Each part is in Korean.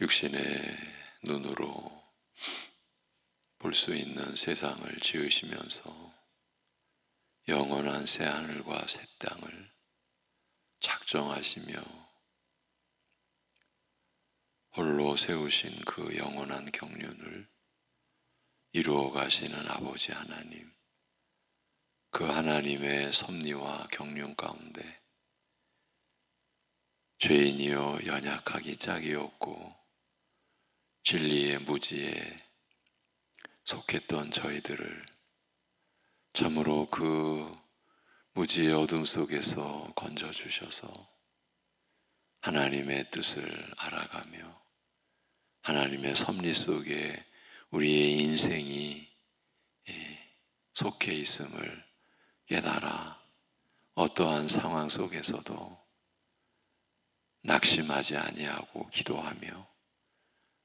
육신의 눈으로 볼 수 있는 세상을 지으시면서 영원한 새하늘과 새 땅을 작정하시며 홀로 세우신 그 영원한 경륜을 이루어 가시는 아버지 하나님, 그 하나님의 섭리와 경륜 가운데 죄인이여 연약하기 짝이 없고 진리의 무지에 속했던 저희들을 참으로 그 무지의 어둠 속에서 건져주셔서 하나님의 뜻을 알아가며 하나님의 섭리 속에 우리의 인생이 속해 있음을 깨달아 어떠한 상황 속에서도 낙심하지 아니하고 기도하며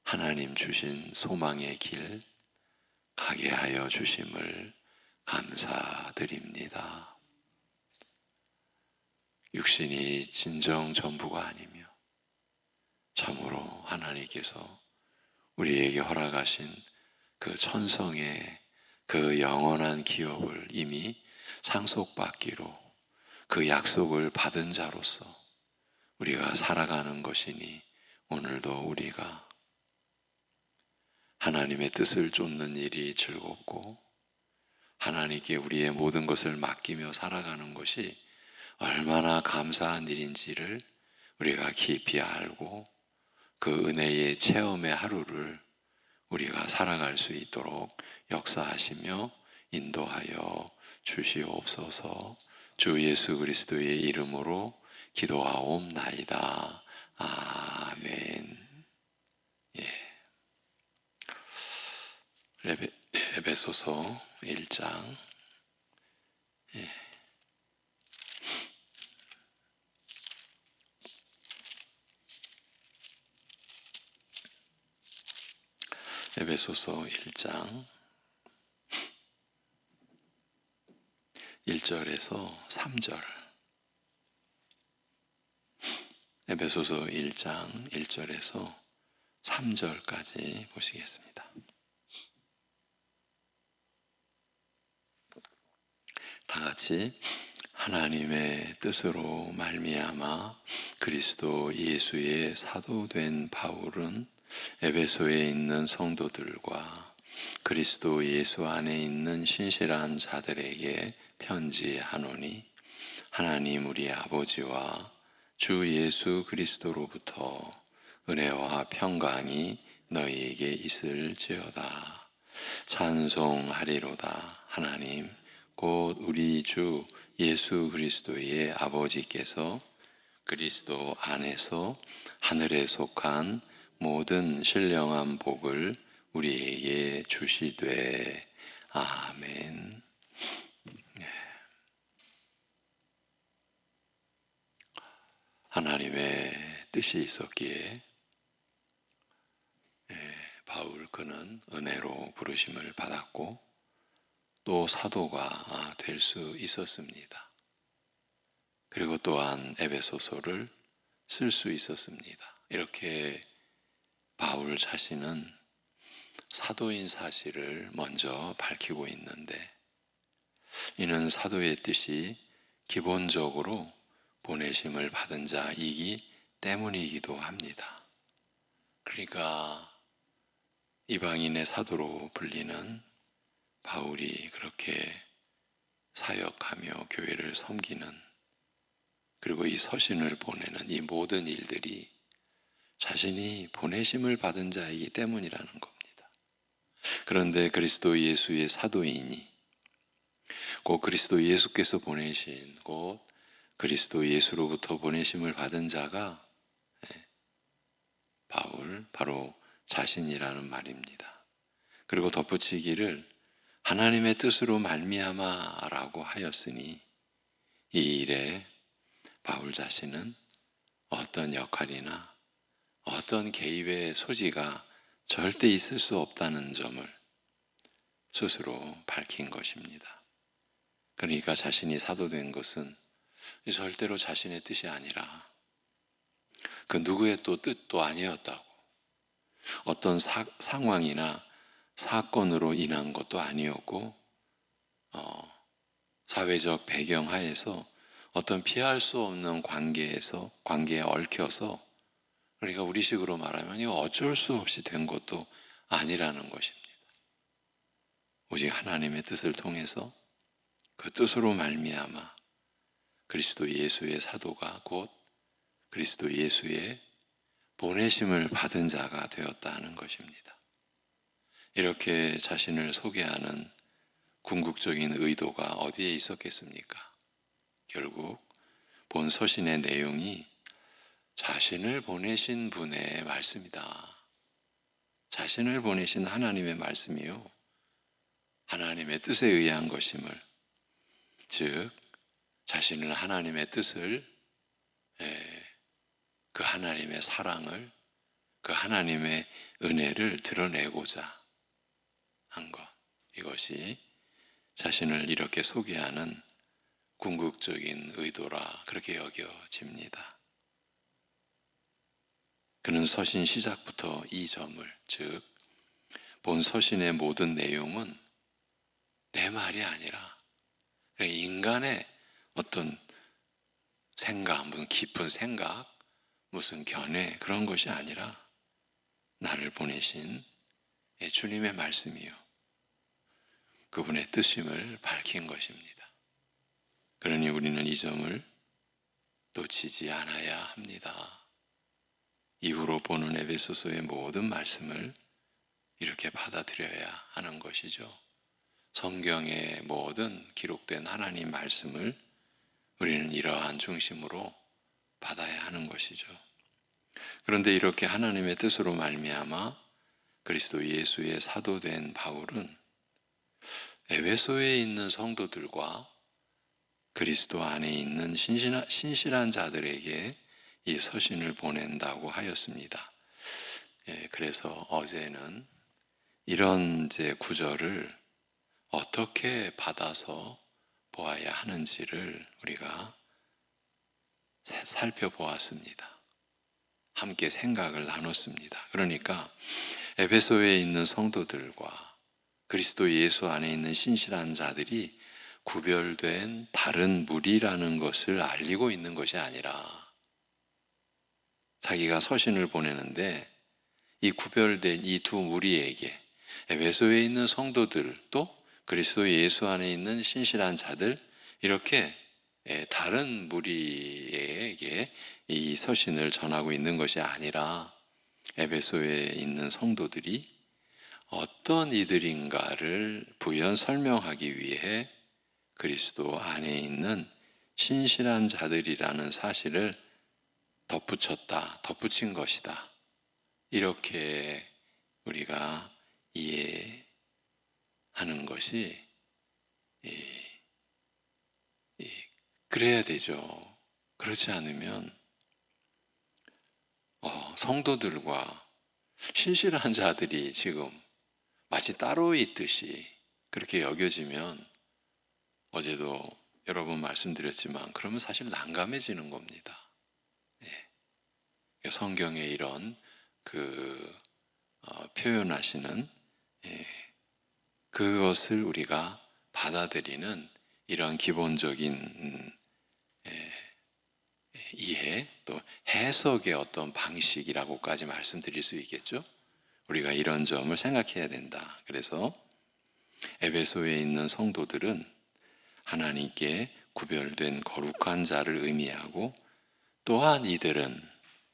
하나님 주신 소망의 길 가게 하여 주심을 감사드립니다. 육신이 진정 전부가 아니며 참으로 하나님께서 우리에게 허락하신 그 천성의 그 영원한 기업을 이미 상속받기로 그 약속을 받은 자로서 우리가 살아가는 것이니 오늘도 우리가 하나님의 뜻을 쫓는 일이 즐겁고 하나님께 우리의 모든 것을 맡기며 살아가는 것이 얼마나 감사한 일인지를 우리가 깊이 알고 그 은혜의 체험의 하루를 우리가 살아갈 수 있도록 역사하시며 인도하여 주시옵소서. 주 예수 그리스도의 이름으로 기도하옵나이다. 아멘. 에베소서 1장 에베소서 1장 1절에서 3절. 에베소서 1장 1절에서 3절까지 보시겠습니다. 다 같이 하나님의 뜻으로 말미암아 그리스도 예수의 사도된 바울은 에베소에 있는 성도들과 그리스도 예수 안에 있는 신실한 자들에게 편지하노니 하나님 우리 아버지와 주 예수 그리스도로부터 은혜와 평강이 너희에게 있을지어다. 찬송하리로다. 하나님 곧 우리 주 예수 그리스도의 아버지께서 그리스도 안에서 하늘에 속한 모든 신령한 복을 우리에게 주시되. 아멘. 하나님의 뜻이 있었기에 바울 그는 은혜로 부르심을 받았고 또 사도가 될 수 있었습니다. 그리고 또한 에베소서를 쓸 수 있었습니다. 이렇게 바울 자신은 사도인 사실을 먼저 밝히고 있는데 이는 사도의 뜻이 기본적으로 보내심을 받은 자이기 때문이기도 합니다. 그러니까 이방인의 사도로 불리는 바울이 그렇게 사역하며 교회를 섬기는 그리고 이 서신을 보내는 이 모든 일들이 자신이 보내심을 받은 자이기 때문이라는 겁니다. 그런데 그리스도 예수의 사도이니 곧 그리스도 예수께서 보내신 곧 그리스도 예수로부터 보내심을 받은 자가 바울 바로 자신이라는 말입니다. 그리고 덧붙이기를 하나님의 뜻으로 말미암아라고 하였으니 이 일에 바울 자신은 어떤 역할이나 어떤 개입의 소지가 절대 있을 수 없다는 점을 스스로 밝힌 것입니다. 그러니까 자신이 사도된 것은 절대로 자신의 뜻이 아니라 그 누구의 또 뜻도 아니었다고 어떤 상황이나 사건으로 인한 것도 아니었고, 사회적 배경 하에서 어떤 피할 수 없는 관계에 얽혀서, 그러니까 우리식으로 말하면 이거 어쩔 수 없이 된 것도 아니라는 것입니다. 오직 하나님의 뜻을 통해서 그 뜻으로 말미암아 그리스도 예수의 사도가 곧 그리스도 예수의 보내심을 받은 자가 되었다는 것입니다. 이렇게 자신을 소개하는 궁극적인 의도가 어디에 있었겠습니까? 결국 본 서신의 내용이 자신을 보내신 분의 말씀이다. 자신을 보내신 하나님의 말씀이요, 하나님의 뜻에 의한 것임을, 즉 자신은 하나님의 뜻을, 그 하나님의 사랑을, 그 하나님의 은혜를 드러내고자 한 것, 이것이 자신을 이렇게 소개하는 궁극적인 의도라 그렇게 여겨집니다. 그는 서신 시작부터 이 점을, 즉 본 서신의 모든 내용은 내 말이 아니라 인간의 어떤 생각, 무슨 깊은 생각, 무슨 견해, 그런 것이 아니라 나를 보내신 주님의 말씀이요, 그분의 뜻임을 밝힌 것입니다. 그러니 우리는 이 점을 놓치지 않아야 합니다. 이후로 보는 에베소서의 모든 말씀을 이렇게 받아들여야 하는 것이죠. 성경의 모든 기록된 하나님 말씀을 우리는 이러한 중심으로 받아야 하는 것이죠. 그런데 이렇게 하나님의 뜻으로 말미암아 그리스도 예수의 사도된 바울은 에베소에 있는 성도들과 그리스도 안에 있는 신실한 자들에게 이 서신을 보낸다고 하였습니다. 그래서 어제는 이런 구절을 어떻게 받아서 보아야 하는지를 우리가 살펴보았습니다. 함께 생각을 나눴습니다. 그러니까 에베소에 있는 성도들과 그리스도 예수 안에 있는 신실한 자들이 구별된 다른 무리라는 것을 알리고 있는 것이 아니라, 자기가 서신을 보내는데 이 구별된 이 두 무리에게, 에베소에 있는 성도들 또 그리스도 예수 안에 있는 신실한 자들, 이렇게 다른 무리에게 이 서신을 전하고 있는 것이 아니라 에베소에 있는 성도들이 어떤 이들인가를 부연 설명하기 위해 그리스도 안에 있는 신실한 자들이라는 사실을 덧붙인 것이다. 이렇게 우리가 이해하는 것이 그래야 되죠. 그렇지 않으면 성도들과 신실한 자들이 지금 마치 따로 있듯이 그렇게 여겨지면, 어제도 여러 번 말씀드렸지만 그러면 사실 난감해지는 겁니다. 성경에 이런 표현하시는 그것을 우리가 받아들이는 이런 기본적인 이해, 또 해석의 어떤 방식이라고까지 말씀드릴 수 있겠죠. 우리가 이런 점을 생각해야 된다. 그래서 에베소에 있는 성도들은 하나님께 구별된 거룩한 자를 의미하고, 또한 이들은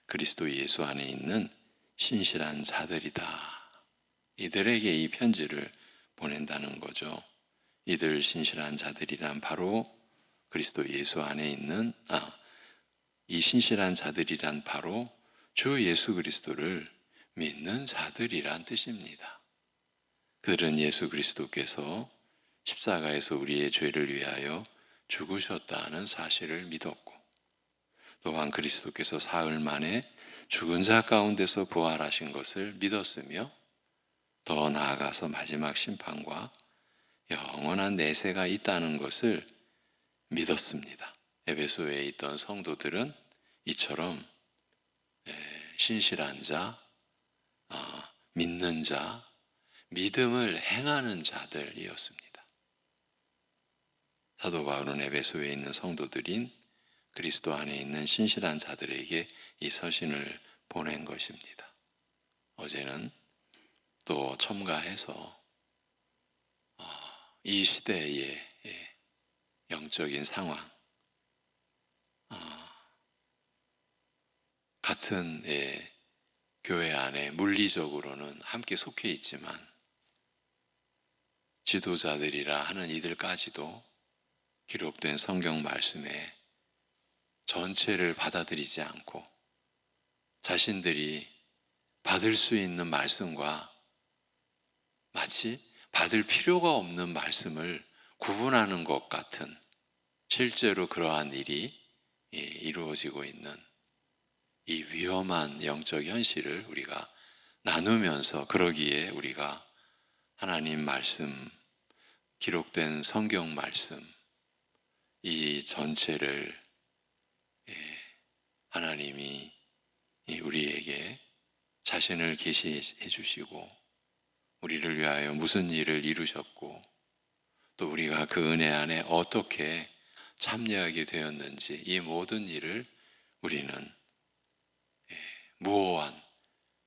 그리스도 예수 안에 있는 신실한 자들이다. 이들에게 이 편지를 보낸다는 거죠. 이들 신실한 자들이란 바로 그리스도 예수 안에 있는 이 신실한 자들이란 바로 주 예수 그리스도를 믿는 자들이란 뜻입니다. 그들은 예수 그리스도께서 십자가에서 우리의 죄를 위하여 죽으셨다는 사실을 믿었고, 또한 그리스도께서 사흘 만에 죽은 자 가운데서 부활하신 것을 믿었으며, 더 나아가서 마지막 심판과 영원한 내세가 있다는 것을 믿었습니다. 에베소에 있던 성도들은 이처럼 신실한 자, 믿는 자, 믿음을 행하는 자들이었습니다. 사도 바울은 에베소에 있는 성도들인 그리스도 안에 있는 신실한 자들에게 이 서신을 보낸 것입니다. 어제는 또 첨가해서 이 시대의 영적인 상황, 같은 교회 안에 물리적으로는 함께 속해 있지만 지도자들이라 하는 이들까지도 기록된 성경 말씀에 전체를 받아들이지 않고 자신들이 받을 수 있는 말씀과 마치 받을 필요가 없는 말씀을 구분하는 것 같은, 실제로 그러한 일이 이루어지고 있는 이 위험한 영적 현실을 우리가 나누면서, 그러기에 우리가 하나님 말씀, 기록된 성경 말씀, 이 전체를 하나님이 우리에게 자신을 계시해 주시고 우리를 위하여 무슨 일을 이루셨고 또 우리가 그 은혜 안에 어떻게 참여하게 되었는지, 이 모든 일을 우리는 무오한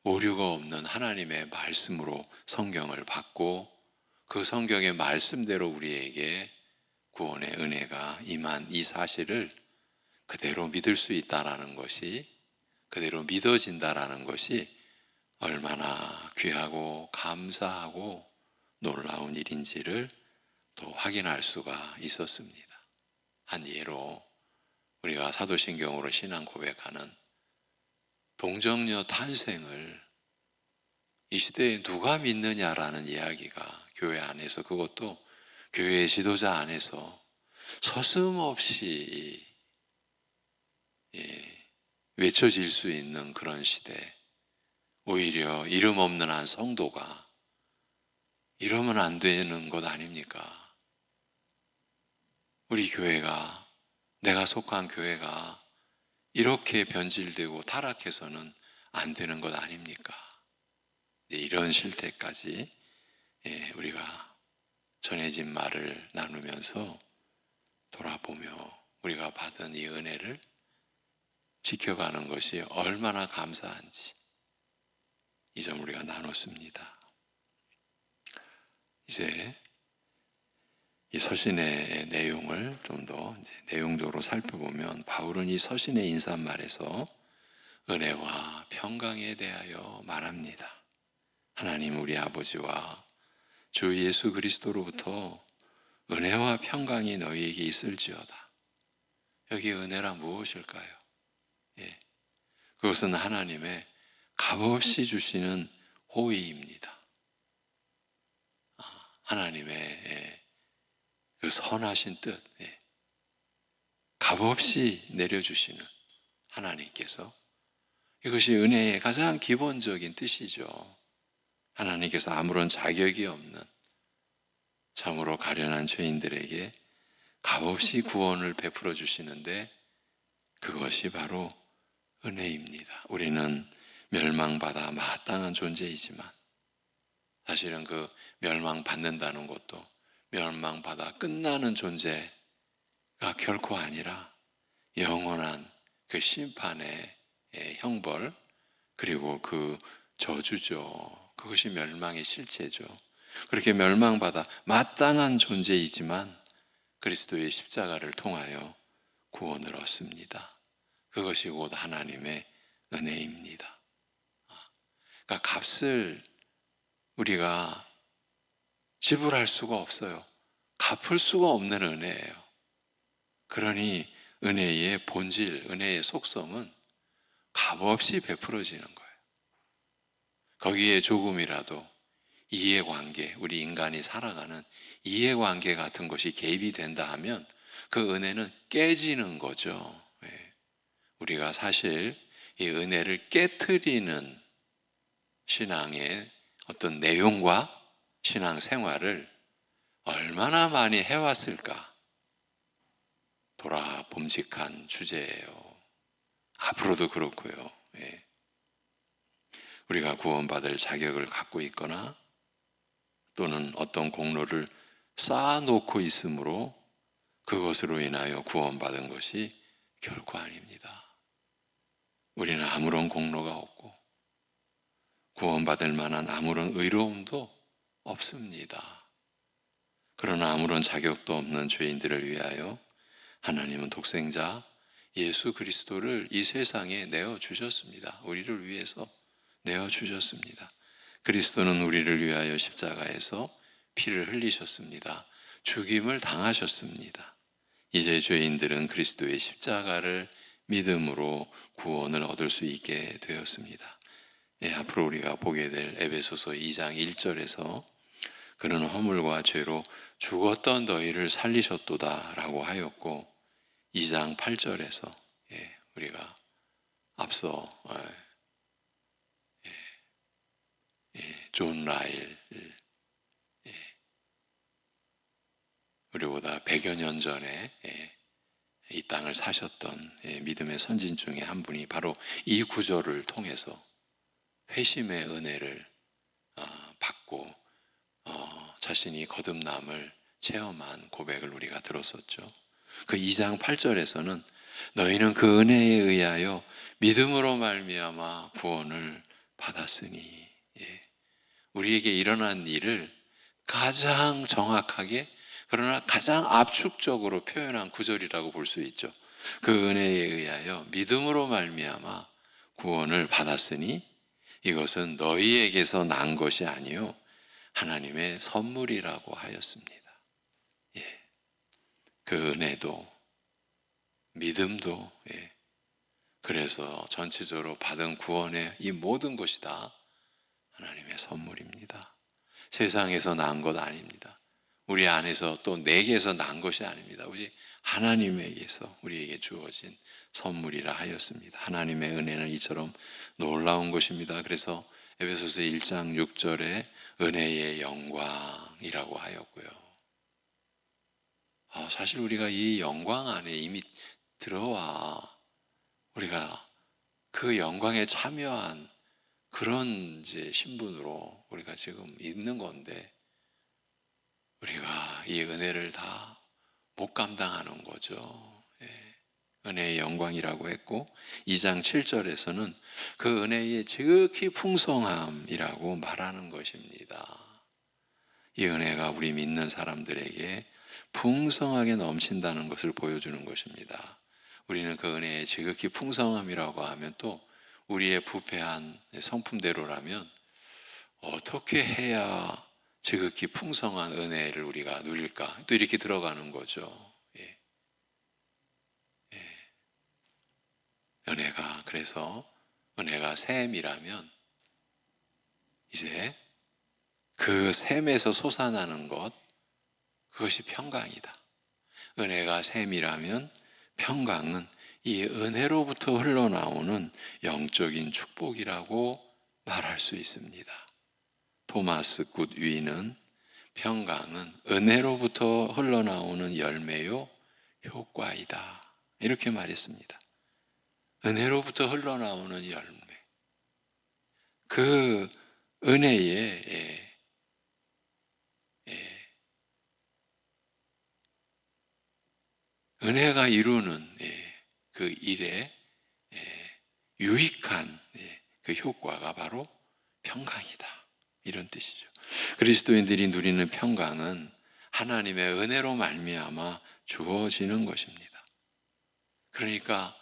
오류가 없는 하나님의 말씀으로 성경을 받고 그 성경의 말씀대로 우리에게 구원의 은혜가 임한 이 사실을 그대로 믿을 수 있다라는 것이, 그대로 믿어진다라는 것이 얼마나 귀하고 감사하고 놀라운 일인지를 또 확인할 수가 있었습니다. 한 예로 우리가 사도신경으로 신앙 고백하는 동정녀 탄생을 이 시대에 누가 믿느냐라는 이야기가 교회 안에서, 그것도 교회 지도자 안에서 서슴없이 외쳐질 수 있는 그런 시대, 오히려 이름 없는 한 성도가 이러면 안 되는 것 아닙니까? 우리 교회가, 내가 속한 교회가 이렇게 변질되고 타락해서는 안 되는 것 아닙니까? 이런 실태까지 우리가 전해진 말을 나누면서 돌아보며 우리가 받은 이 은혜를 지켜가는 것이 얼마나 감사한지, 이 점 우리가 나눴습니다. 이제 이 서신의 내용을 좀 더 내용적으로 살펴보면, 바울은 이 서신의 인사말에서 은혜와 평강에 대하여 말합니다. 하나님 우리 아버지와 주 예수 그리스도로부터 은혜와 평강이 너희에게 있을지어다. 여기 은혜란 무엇일까요? 그것은 하나님의 값없이 주시는 호의입니다. 하나님의 그 선하신 뜻, 값없이 내려주시는 하나님께서, 이것이 은혜의 가장 기본적인 뜻이죠. 하나님께서 아무런 자격이 없는 참으로 가련한 죄인들에게 값없이 구원을 베풀어 주시는데, 그것이 바로 은혜입니다. 우리는 멸망받아 마땅한 존재이지만 사실은 그 멸망받는다는 것도 멸망받아 끝나는 존재가 결코 아니라 영원한 그 심판의 형벌, 그리고 그 저주죠. 그것이 멸망의 실체죠. 그렇게 멸망받아 마땅한 존재이지만 그리스도의 십자가를 통하여 구원을 얻습니다. 그것이 곧 하나님의 은혜입니다. 그러니까 값을 우리가 지불할 수가 없어요. 갚을 수가 없는 은혜예요. 그러니 은혜의 본질, 은혜의 속성은 값없이 베풀어지는 거예요. 거기에 조금이라도 이해관계, 우리 인간이 살아가는 이해관계 같은 것이 개입이 된다 하면 그 은혜는 깨지는 거죠. 우리가 사실 이 은혜를 깨트리는 신앙의 어떤 내용과 신앙 생활을 얼마나 많이 해왔을까 돌아봄직한 주제예요. 앞으로도 그렇고요. 우리가 구원받을 자격을 갖고 있거나 또는 어떤 공로를 쌓아놓고 있으므로 그것으로 인하여 구원받은 것이 결코 아닙니다. 우리는 아무런 공로가 없고 구원받을 만한 아무런 의로움도 없습니다. 그러나 아무런 자격도 없는 죄인들을 위하여 하나님은 독생자 예수 그리스도를 이 세상에 내어주셨습니다. 우리를 위해서 내어주셨습니다. 그리스도는 우리를 위하여 십자가에서 피를 흘리셨습니다. 죽임을 당하셨습니다. 이제 죄인들은 그리스도의 십자가를 믿음으로 구원을 얻을 수 있게 되었습니다. 앞으로 우리가 보게 될 에베소서 2장 1절에서 그는 허물과 죄로 죽었던 너희를 살리셨도다 라고 하였고 2장 8절에서 우리가 앞서 존 라일 우리보다 100여 년 전에 이 땅을 사셨던 믿음의 선진 중에 한 분이 바로 이 구절을 통해서 회심의 은혜를 받고 자신이 거듭남을 체험한 고백을 우리가 들었었죠. 그 2장 8절에서는 너희는 그 은혜에 의하여 믿음으로 말미암아 구원을 받았으니 우리에게 일어난 일을 가장 정확하게 그러나 가장 압축적으로 표현한 구절이라고 볼 수 있죠. 그 은혜에 의하여 믿음으로 말미암아 구원을 받았으니 이것은 너희에게서 난 것이 아니요 하나님의 선물이라고 하였습니다. 그 은혜도 믿음도 그래서 전체적으로 받은 구원의 이 모든 것이 다 하나님의 선물입니다. 세상에서 난 것 아닙니다. 우리 안에서 또 내게서 난 것이 아닙니다. 오직 하나님에게서 우리에게 주어진 선물이라 하였습니다. 하나님의 은혜는 이처럼 놀라운 것입니다. 그래서 에베소서 1장 6절에 은혜의 영광이라고 하였고요. 사실 우리가 이 영광 안에 이미 들어와 우리가 그 영광에 참여한 그런 이제 신분으로 우리가 지금 있는 건데 우리가 이 은혜를 다 못 감당하는 거죠. 은혜의 영광이라고 했고 2장 7절에서는 그 은혜의 지극히 풍성함이라고 말하는 것입니다. 이 은혜가 우리 믿는 사람들에게 풍성하게 넘친다는 것을 보여주는 것입니다. 우리는 그 은혜의 지극히 풍성함이라고 하면 또 우리의 부패한 성품대로라면 어떻게 해야 지극히 풍성한 은혜를 우리가 누릴까? 또 이렇게 들어가는 거죠. 은혜가 그래서 은혜가 샘이라면 이제 그 샘에서 솟아나는 것 그것이 평강이다. 은혜가 샘이라면 평강은 이 은혜로부터 흘러나오는 영적인 축복이라고 말할 수 있습니다. 토마스 굿 위는 평강은 은혜로부터 흘러나오는 열매요 효과이다. 이렇게 말했습니다. 은혜로부터 흘러나오는 열매. 그 은혜의 은혜가 이루는 그 일에 유익한 그 효과가 바로 평강이다. 이런 뜻이죠. 그리스도인들이 누리는 평강은 하나님의 은혜로 말미암아 주어지는 것입니다. 그러니까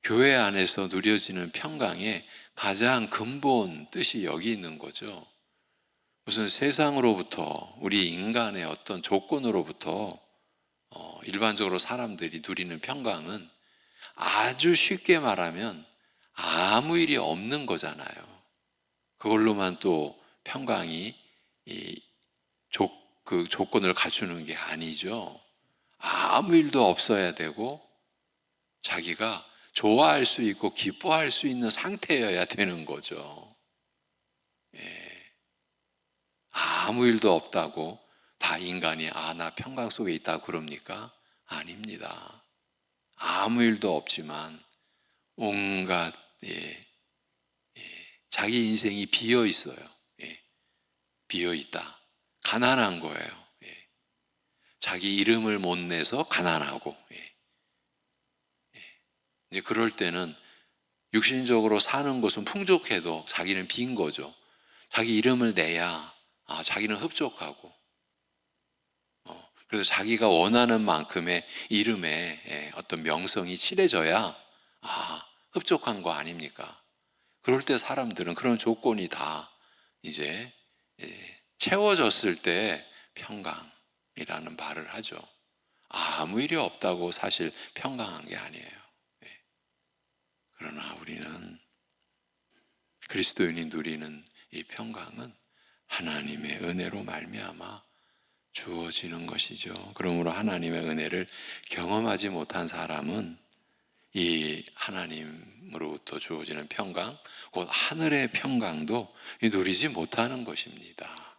교회 안에서 누려지는 평강의 가장 근본 뜻이 여기 있는 거죠. 무슨 세상으로부터 우리 인간의 어떤 조건으로부터 일반적으로 사람들이 누리는 평강은 아주 쉽게 말하면 아무 일이 없는 거잖아요. 그걸로만 또 평강이 그 조건을 갖추는 게 아니죠. 아무 일도 없어야 되고 자기가 좋아할 수 있고 기뻐할 수 있는 상태여야 되는 거죠. 아무 일도 없다고 다 인간이 나 평강 속에 있다 그럽니까? 아닙니다. 아무 일도 없지만 온갖 자기 인생이 비어 있어요. 예. 비어 있다. 가난한 거예요. 예. 자기 이름을 못 내서 가난하고. 예. 이제 그럴 때는 육신적으로 사는 것은 풍족해도 자기는 빈 거죠. 자기 이름을 내야 자기는 흡족하고 그래서 자기가 원하는 만큼의 이름에 어떤 명성이 칠해져야 흡족한 거 아닙니까? 그럴 때 사람들은 그런 조건이 다 이제 채워졌을 때 평강이라는 말을 하죠. 아무 일이 없다고 사실 평강한 게 아니에요. 그러나 우리는 그리스도인이 누리는 이 평강은 하나님의 은혜로 말미암아 주어지는 것이죠. 그러므로 하나님의 은혜를 경험하지 못한 사람은 이 하나님으로부터 주어지는 평강, 곧 하늘의 평강도 누리지 못하는 것입니다.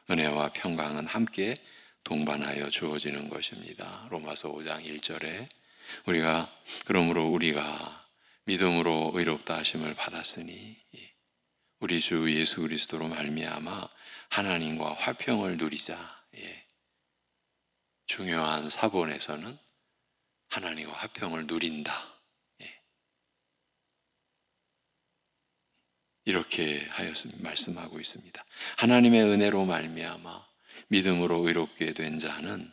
은혜와 평강은 함께 동반하여 주어지는 것입니다. 로마서 5장 1절에 그러므로 우리가 믿음으로 의롭다 하심을 받았으니 우리 주 예수 그리스도로 말미암아 하나님과 화평을 누리자. 중요한 사본에서는 하나님과 화평을 누린다. 이렇게 하여서 말씀하고 있습니다. 하나님의 은혜로 말미암아 믿음으로 의롭게 된 자는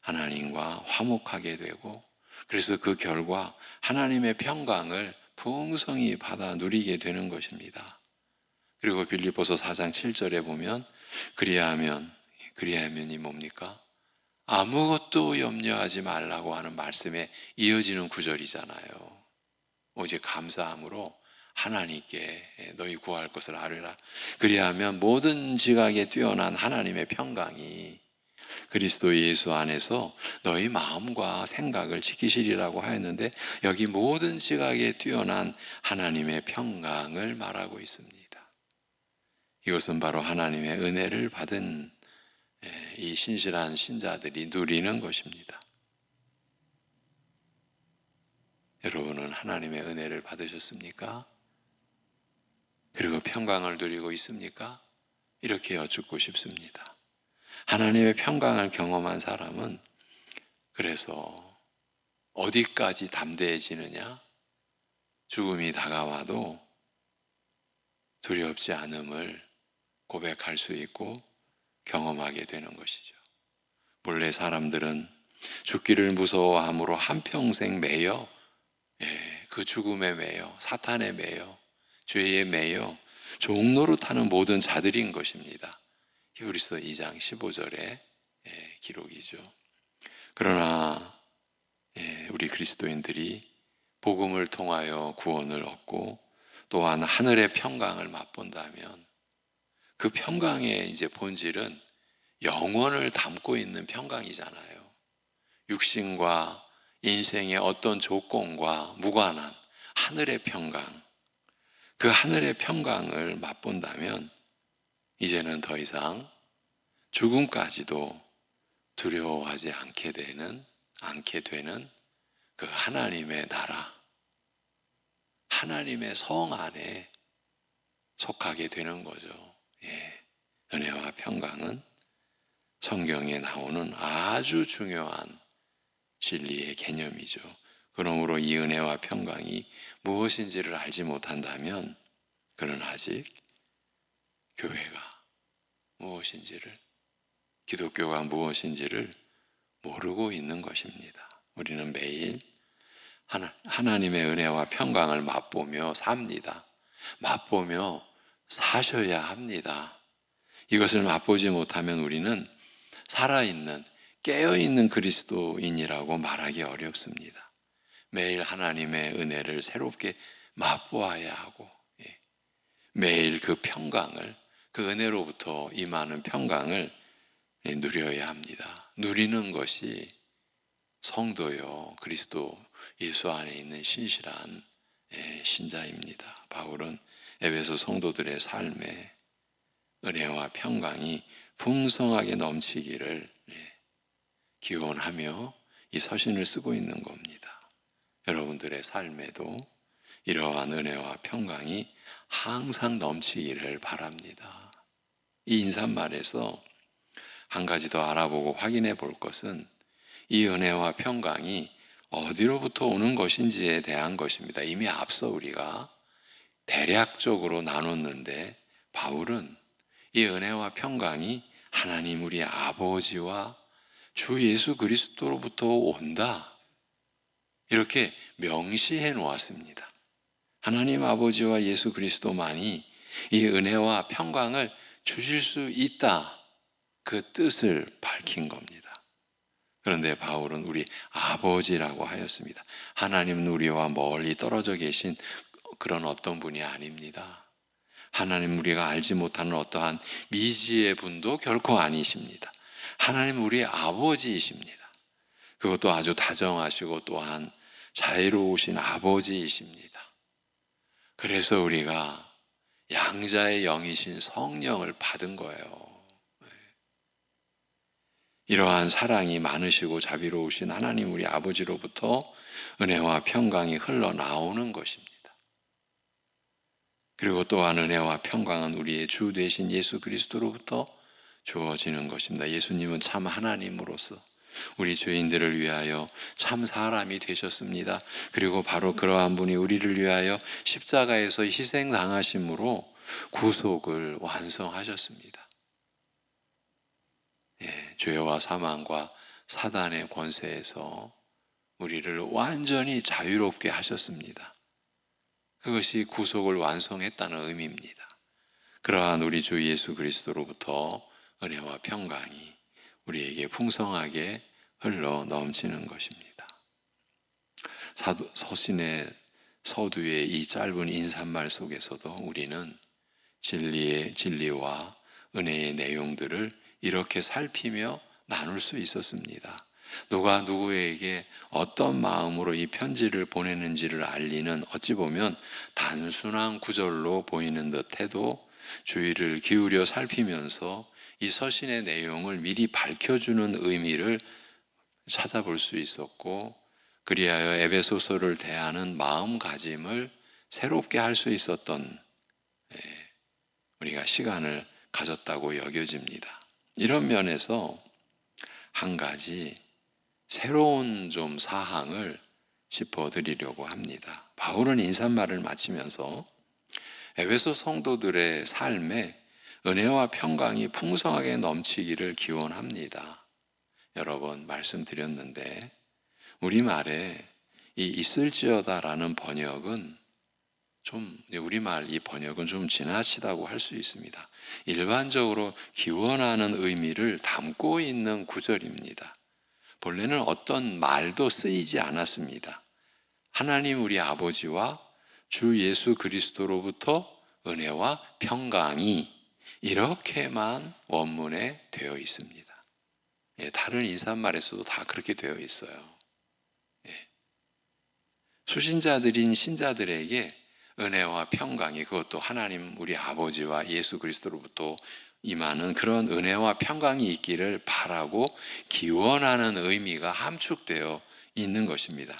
하나님과 화목하게 되고 그래서 그 결과 하나님의 평강을 풍성히 받아 누리게 되는 것입니다. 그리고 빌립보서 4장 7절에 보면 그리하면이 뭡니까? 아무것도 염려하지 말라고 하는 말씀에 이어지는 구절이잖아요. 오직 감사함으로 하나님께 너희 구할 것을 아뢰라. 그리하면 모든 지각에 뛰어난 하나님의 평강이 그리스도 예수 안에서 너희 마음과 생각을 지키시리라고 하였는데 여기 모든 지각에 뛰어난 하나님의 평강을 말하고 있습니다. 이것은 바로 하나님의 은혜를 받은 이 신실한 신자들이 누리는 것입니다. 여러분은 하나님의 은혜를 받으셨습니까? 그리고 평강을 누리고 있습니까? 이렇게 여쭙고 싶습니다. 하나님의 평강을 경험한 사람은 그래서 어디까지 담대해지느냐? 죽음이 다가와도 두렵지 않음을 고백할 수 있고 경험하게 되는 것이죠. 본래 사람들은 죽기를 무서워함으로 한평생 매여 그 죽음에 매여 사탄에 매여 죄에 매여 종노릇하는 모든 자들인 것입니다. 히브리서 2장 15절의 기록이죠. 그러나 우리 그리스도인들이 복음을 통하여 구원을 얻고 또한 하늘의 평강을 맛본다면 그 평강의 이제 본질은 영원을 담고 있는 평강이잖아요. 육신과 인생의 어떤 조건과 무관한 하늘의 평강, 그 하늘의 평강을 맛본다면 이제는 더 이상 죽음까지도 두려워하지 않게 되는 그 하나님의 나라, 하나님의 성 안에 속하게 되는 거죠. 은혜와 평강은 성경에 나오는 아주 중요한 진리의 개념이죠. 그러므로 이 은혜와 평강이 무엇인지를 알지 못한다면 그는 아직 교회가 무엇인지를, 기독교가 무엇인지를 모르고 있는 것입니다. 우리는 매일 하나님의 은혜와 평강을 맛보며 삽니다. 맛보며 사셔야 합니다. 이것을 맛보지 못하면 우리는 살아있는, 깨어있는 그리스도인이라고 말하기 어렵습니다. 매일 하나님의 은혜를 새롭게 맛보아야 하고 매일 그 평강을, 그 은혜로부터 임하는 평강을 누려야 합니다. 누리는 것이 성도요 그리스도 예수 안에 있는 신실한 신자입니다. 바울은 에베소 성도들의 삶에 은혜와 평강이 풍성하게 넘치기를 기원하며 이 서신을 쓰고 있는 겁니다. 여러분들의 삶에도 이러한 은혜와 평강이 항상 넘치기를 바랍니다. 이 인사말에서 한 가지 더 알아보고 확인해 볼 것은 이 은혜와 평강이 어디로부터 오는 것인지에 대한 것입니다. 이미 앞서 우리가 대략적으로 나눴는데 바울은 이 은혜와 평강이 하나님 우리 아버지와 주 예수 그리스도로부터 온다, 이렇게 명시해 놓았습니다. 하나님 아버지와 예수 그리스도만이 이 은혜와 평강을 주실 수 있다, 그 뜻을 밝힌 겁니다. 그런데 바울은 우리 아버지라고 하였습니다. 하나님은 우리와 멀리 떨어져 계신 그런 어떤 분이 아닙니다. 하나님 우리가 알지 못하는 어떠한 미지의 분도 결코 아니십니다. 하나님 우리의 아버지이십니다. 그것도 아주 다정하시고 또한 자애로우신 아버지이십니다. 그래서 우리가 양자의 영이신 성령을 받은 거예요. 이러한 사랑이 많으시고 자비로우신 하나님 우리 아버지로부터 은혜와 평강이 흘러나오는 것입니다. 그리고 또한 은혜와 평강은 우리의 주 되신 예수 그리스도로부터 주어지는 것입니다. 예수님은 참 하나님으로서 우리 죄인들을 위하여 참 사람이 되셨습니다. 그리고 바로 그러한 분이 우리를 위하여 십자가에서 희생당하심으로 구속을 완성하셨습니다. 죄와 사망과 사단의 권세에서 우리를 완전히 자유롭게 하셨습니다. 그것이 구속을 완성했다는 의미입니다. 그러한 우리 주 예수 그리스도로부터 은혜와 평강이 우리에게 풍성하게 흘러 넘치는 것입니다. 서신의 서두의 이 짧은 인사말 속에서도 우리는 진리와 은혜의 내용들을 이렇게 살피며 나눌 수 있었습니다. 누가 누구에게 어떤 마음으로 이 편지를 보내는지를 알리는 어찌 보면 단순한 구절로 보이는 듯해도 주의를 기울여 살피면서 이 서신의 내용을 미리 밝혀주는 의미를 찾아볼 수 있었고, 그리하여 에베소서를 대하는 마음가짐을 새롭게 할 수 있었던 우리가 시간을 가졌다고 여겨집니다. 이런 면에서 한 가지 새로운 좀 사항을 짚어드리려고 합니다. 바울은 인사말을 마치면서 에베소 성도들의 삶에 은혜와 평강이 풍성하게 넘치기를 기원합니다. 여러 번 말씀드렸는데 우리말에 이 있을지어다라는 번역은 우리말 이 번역은 좀 지나치다고 할 수 있습니다. 일반적으로 기원하는 의미를 담고 있는 구절입니다. 본래는 어떤 말도 쓰이지 않았습니다. 하나님 우리 아버지와 주 예수 그리스도로부터 은혜와 평강이, 이렇게만 원문에 되어 있습니다. 다른 인사말에서도 다 그렇게 되어 있어요. 수신자들인 신자들에게 은혜와 평강이, 그것도 하나님 우리 아버지와 예수 그리스도로부터 임하는 그런 은혜와 평강이 있기를 바라고 기원하는 의미가 함축되어 있는 것입니다.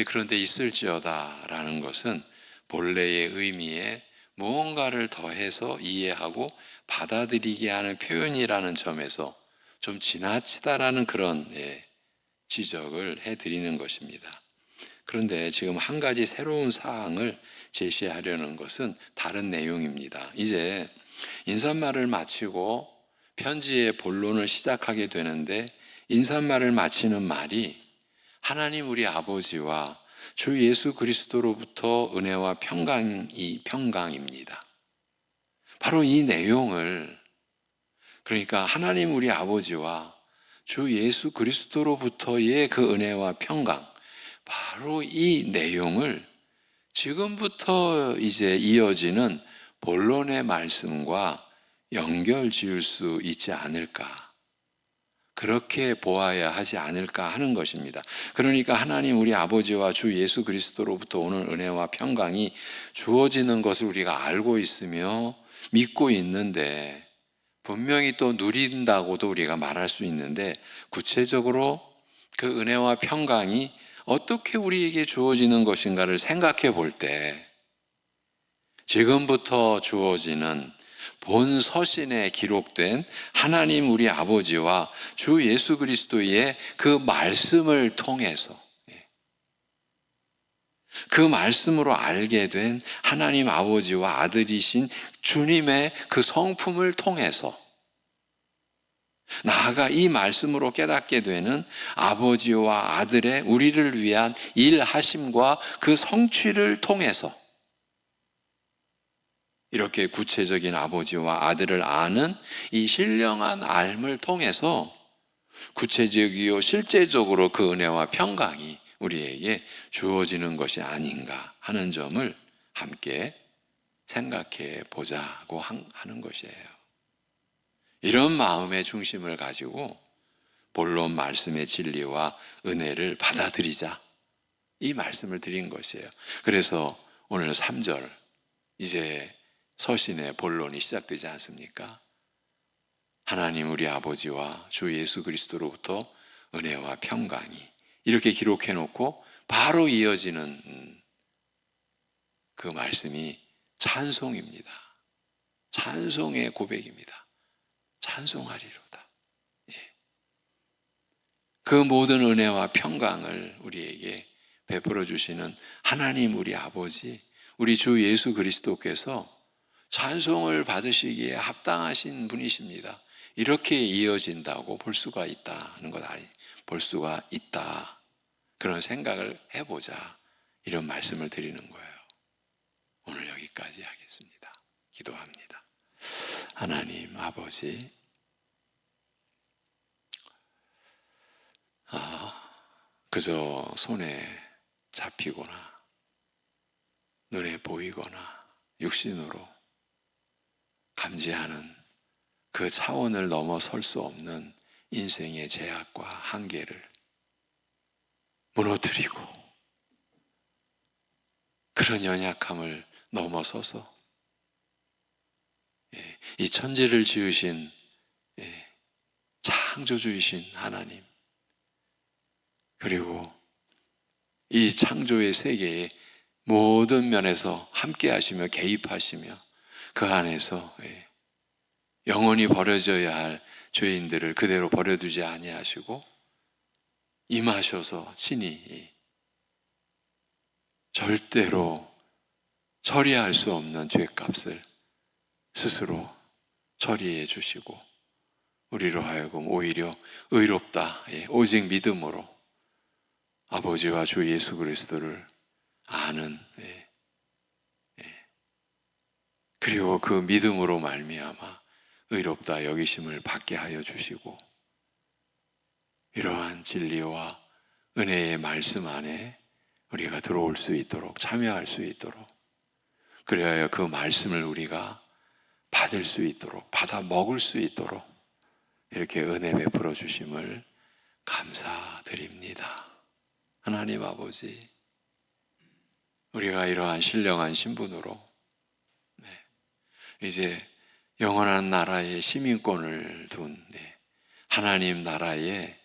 그런데 있을지어다라는 것은 본래의 의미에 무언가를 더해서 이해하고 받아들이게 하는 표현이라는 점에서 좀 지나치다라는 그런 지적을 해드리는 것입니다. 그런데 지금 한 가지 새로운 사항을 제시하려는 것은 다른 내용입니다. 이제 인사말을 마치고 편지의 본론을 시작하게 되는데, 인사말을 마치는 말이 하나님 우리 아버지와 주 예수 그리스도로부터 은혜와 평강입니다. 바로 이 내용을, 그러니까 하나님 우리 아버지와 주 예수 그리스도로부터의 그 은혜와 평강, 바로 이 내용을 지금부터 이제 이어지는 본론의 말씀과 연결 지을 수 있지 않을까, 그렇게 보아야 하지 않을까 하는 것입니다. 그러니까 하나님 우리 아버지와 주 예수 그리스도로부터 오는 은혜와 평강이 주어지는 것을 우리가 알고 있으며 믿고 있는데, 분명히 또 누린다고도 우리가 말할 수 있는데, 구체적으로 그 은혜와 평강이 어떻게 우리에게 주어지는 것인가를 생각해 볼 때 지금부터 주어지는 본 서신에 기록된 하나님 우리 아버지와 주 예수 그리스도의 그 말씀을 통해서, 그 말씀으로 알게 된 하나님 아버지와 아들이신 주님의 그 성품을 통해서, 나아가 이 말씀으로 깨닫게 되는 아버지와 아들의 우리를 위한 일하심과 그 성취를 통해서 이렇게 구체적인 아버지와 아들을 아는 이 신령한 알을 통해서 구체적이요 실제적으로 그 은혜와 평강이 우리에게 주어지는 것이 아닌가 하는 점을 함께 생각해 보자고 하는 것이에요. 이런 마음의 중심을 가지고 본론 말씀의 진리와 은혜를 받아들이자, 이 말씀을 드린 것이에요. 그래서 오늘 3절, 이제 서신의 본론이 시작되지 않습니까? 하나님 우리 아버지와 주 예수 그리스도로부터 은혜와 평강이, 이렇게 기록해 놓고 바로 이어지는 그 말씀이 찬송입니다. 찬송의 고백입니다. 찬송하리로다. 예. 그 모든 은혜와 평강을 우리에게 베풀어 주시는 하나님 우리 아버지, 우리 주 예수 그리스도께서 찬송을 받으시기에 합당하신 분이십니다. 이렇게 이어진다고 볼 수가 있다는 것 볼 수가 있다. 그런 생각을 해보자. 이런 말씀을 드리는 거예요. 오늘 여기까지 하겠습니다. 기도합니다. 하나님 아버지, 그저 손에 잡히거나 눈에 보이거나 육신으로 감지하는 그 차원을 넘어설 수 없는 인생의 제약과 한계를 무너뜨리고 그런 연약함을 넘어서서 이 천지를 지으신 창조주이신 하나님, 그리고 이 창조의 세계의 모든 면에서 함께 하시며 개입하시며 그 안에서 영원히 버려져야 할 죄인들을 그대로 버려두지 아니하시고 임하셔서 친히 절대로 처리할 수 없는 죄값을 스스로 처리해 주시고 우리로 하여금 오히려 의롭다, 오직 믿음으로 아버지와 주 예수 그리스도를 아는, 그리고 그 믿음으로 말미암아 의롭다 여기심을 받게 하여 주시고, 이러한 진리와 은혜의 말씀 안에 우리가 들어올 수 있도록, 참여할 수 있도록, 그래야 그 말씀을 우리가 받을 수 있도록, 받아 먹을 수 있도록 이렇게 은혜 베풀어 주심을 감사드립니다. 하나님 아버지, 우리가 이러한 신령한 신분으로 이제 영원한 나라의 시민권을 둔 하나님 나라의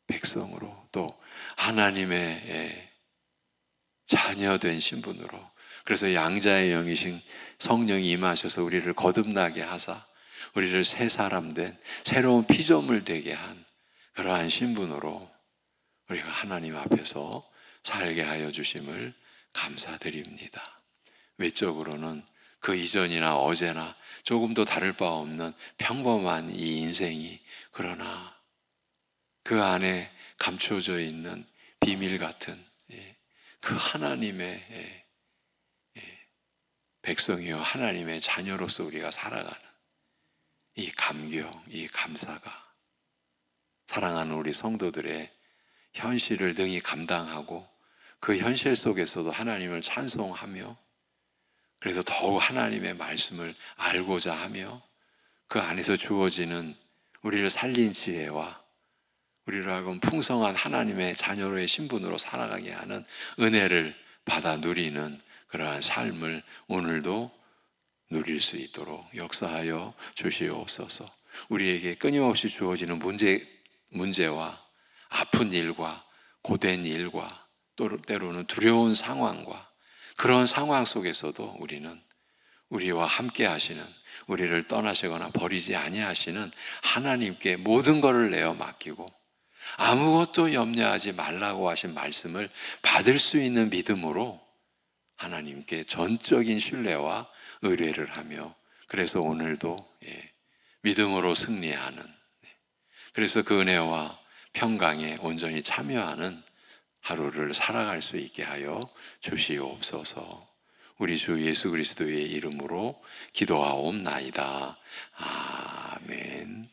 백성으로, 또 하나님의 자녀된 신분으로, 그래서 양자의 영이신 성령이 임하셔서 우리를 거듭나게 하사 우리를 새 사람 된 새로운 피조물 되게 한 그러한 신분으로 우리가 하나님 앞에서 살게 하여 주심을 감사드립니다. 외적으로는 그 이전이나 어제나 조금도 다를 바 없는 평범한 이 인생이, 그러나 그 안에 감춰져 있는 비밀 같은 그 하나님의 백성이요 하나님의 자녀로서 우리가 살아가는 이 감격, 이 감사가 사랑하는 우리 성도들의 현실을 능히 감당하고 그 현실 속에서도 하나님을 찬송하며, 그래서 더욱 하나님의 말씀을 알고자 하며 그 안에서 주어지는 우리를 살린 지혜와 우리로 하여금 풍성한 하나님의 자녀로의 신분으로 살아가게 하는 은혜를 받아 누리는 그러한 삶을 오늘도 누릴 수 있도록 역사하여 주시옵소서. 우리에게 끊임없이 주어지는 문제와 아픈 일과 고된 일과 또 때로는 두려운 상황과 그런 상황 속에서도 우리는 우리와 함께 하시는, 우리를 떠나시거나 버리지 아니하시는 하나님께 모든 것을 내어 맡기고 아무것도 염려하지 말라고 하신 말씀을 받을 수 있는 믿음으로 하나님께 전적인 신뢰와 의뢰를 하며, 그래서 오늘도 믿음으로 승리하는, 그래서 그 은혜와 평강에 온전히 참여하는 하루를 살아갈 수 있게 하여 주시옵소서. 우리 주 예수 그리스도의 이름으로 기도하옵나이다. 아멘.